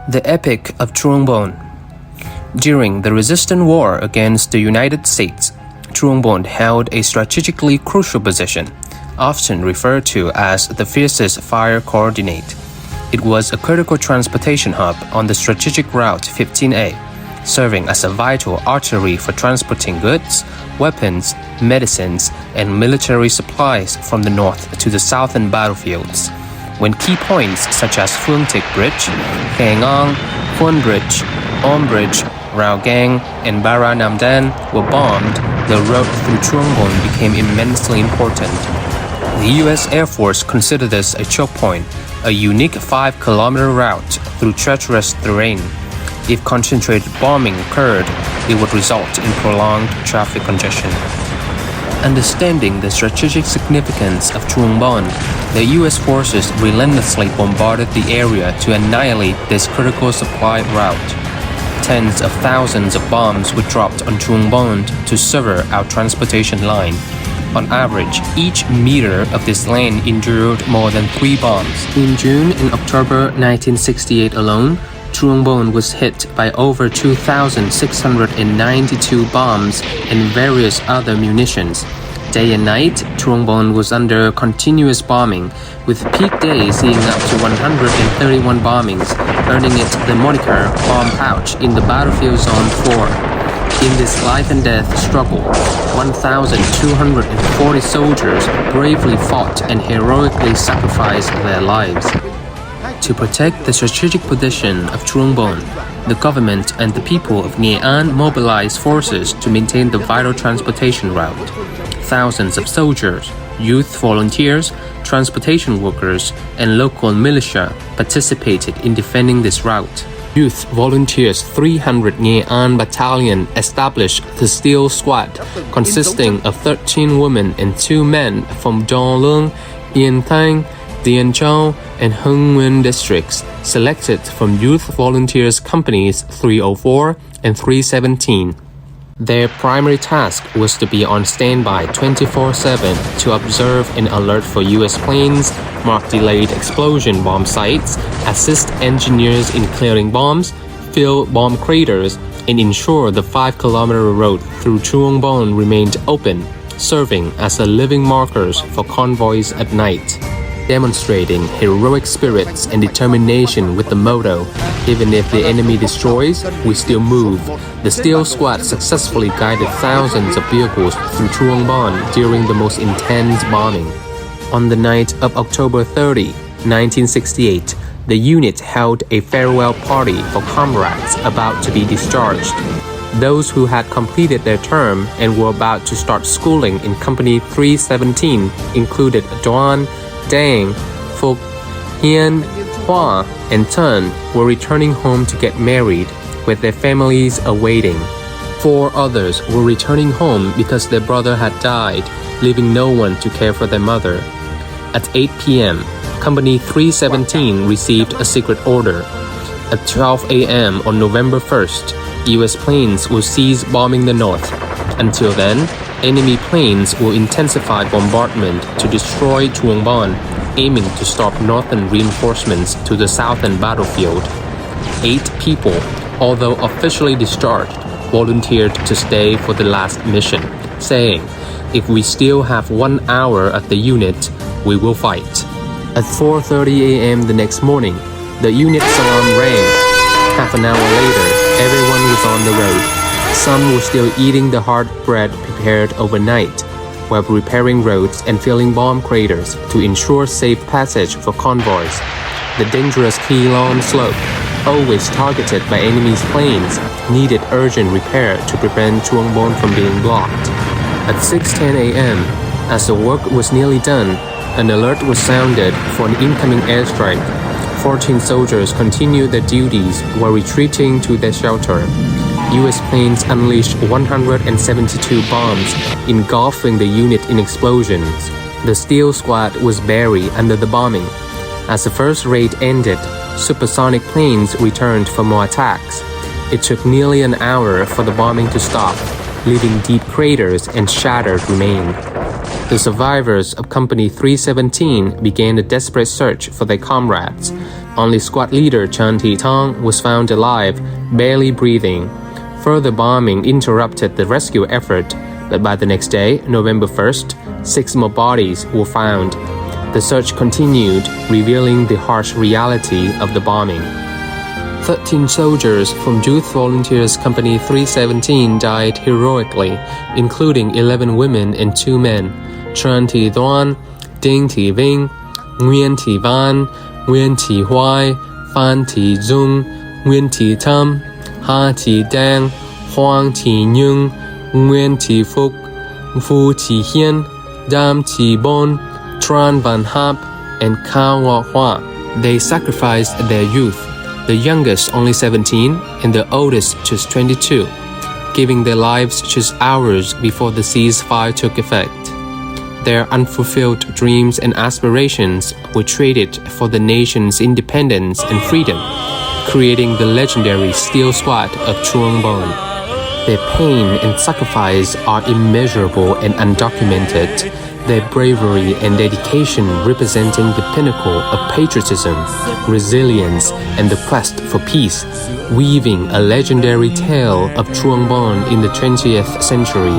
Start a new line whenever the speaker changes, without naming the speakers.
The Epic of Truong During the resistance war against the United States, Truong held a strategically crucial position, often referred to as the fiercest fire coordinate. It was a critical transportation hub on the strategic Route 15A, serving as a vital artery for transporting goods, weapons, medicines, and military supplies from the north to the southern battlefields. When key points such as Phuong Thic Bridge, Kheng Ang, Phuon Bridge, Om Bridge, Rao Gang, and Bara Nam Dan were bombed, the road through Truong became immensely important. The U.S. Air Force considered this a choke point, a unique 5-kilometer route through treacherous terrain. If concentrated bombing occurred, it would result in prolonged traffic congestion. Understanding the strategic significance of Truong, the U.S. forces relentlessly bombarded the area to annihilate this critical supply route. Tens of thousands of bombs were dropped on Truong to sever our transportation line. On average, each meter of this lane endured more than 3 bombs. In June and October 1968 alone, Truong was hit by over 2,692 bombs and various other munitions. Day and night, Truong was under continuous bombing, with peak days seeing up to 131 bombings, earning it the moniker Bomb Pouch in the battlefield zone 4. In this life and death struggle, 1,240 soldiers bravely fought and heroically sacrificed their lives. To protect the strategic position of Truong, the government and the people of Nghệ An mobilized forces to maintain the vital transportation route. Thousands of soldiers, youth volunteers, transportation workers, and local militia participated in defending this route. Youth Volunteers 300 Nghệ An Battalion established the Steel Squad, consisting of 13 women and 2 men from Dong Lung, Yên Thanh, Dien Châu, and Hưng Nguyên districts, selected from Youth Volunteers Companies 304 and 317. Their primary task was to be on standby 24/7 to observe and alert for U.S. planes, mark delayed explosion bomb sites, assist engineers in clearing bombs, fill bomb craters, and ensure the 5-kilometer road through Truong remained open, serving as a living markers for convoys at night. Demonstrating heroic spirits and determination with the motto, "Even if the enemy destroys, we still move," the Steel Squad successfully guided thousands of vehicles through Truong during the most intense bombing. On the night of October 30, 1968, the unit held a farewell party for comrades about to be discharged. Those who had completed their term and were about to start schooling in Company 317 included Duan, Dang, Phuc, Hien, Hoa, and Tân were returning home to get married, with their families awaiting. 4 others were returning home because their brother had died, leaving no one to care for their mother. At 8 p.m., Company 317 received a secret order. At 12 a.m. on November 1st, U.S. planes will cease bombing the north. Until then, enemy planes will intensify bombardment to destroy Truong, aiming to stop northern reinforcements to the southern battlefield. 8 people, although officially discharged, volunteered to stay for the last mission, saying, "If we still have 1 hour at the unit, we will fight." At 4:30 a.m. the next morning, the unit's alarm rang. Half an hour later, everyone was on the road. Some were still eating the hard bread prepared overnight, while repairing roads and filling bomb craters to ensure safe passage for convoys. The dangerous Key Long slope, always targeted by enemy's planes, needed urgent repair to prevent Truong from being blocked. At 6:10 a.m., as the work was nearly done, an alert was sounded for an incoming airstrike. 14 soldiers continued their duties while retreating to their shelter. U.S. planes unleashed 172 bombs, engulfing the unit in explosions. The Steel Squad was buried under the bombing. As the first raid ended, supersonic planes returned for more attacks. It took nearly an hour for the bombing to stop, leaving deep craters and shattered remains. The survivors of Company 317 began a desperate search for their comrades. Only squad leader Chan Ti-tong was found alive, barely breathing. Further bombing interrupted the rescue effort, but by the next day, November 1st, 6 more bodies were found. The search continued, revealing the harsh reality of the bombing. 13 soldiers from Youth Volunteers Company 317 died heroically, including 11 women and 2 men: Tran Thi Duan, Ding Thi Ving, Nguyen Thi Van, Nguyen Thi Huai, Phan Thi Dung, Nguyen Thi Tam, Ha Thi Dang, Huang Thi Nhung, Nguyen Thi Phuc, Phu Thi Hien, Dam Thi Bon, Tran Van Hap, and Cao Ngo Hua. They sacrificed their youth, the youngest only 17 and the oldest just 22, giving their lives just hours before the ceasefire took effect. Their unfulfilled dreams and aspirations were traded for the nation's independence and freedom, creating the legendary Steel Squad of Truong Bon. Their pain and sacrifice are immeasurable and undocumented, their bravery and dedication representing the pinnacle of patriotism, resilience, and the quest for peace, weaving a legendary tale of Truong Bon in the 20th century.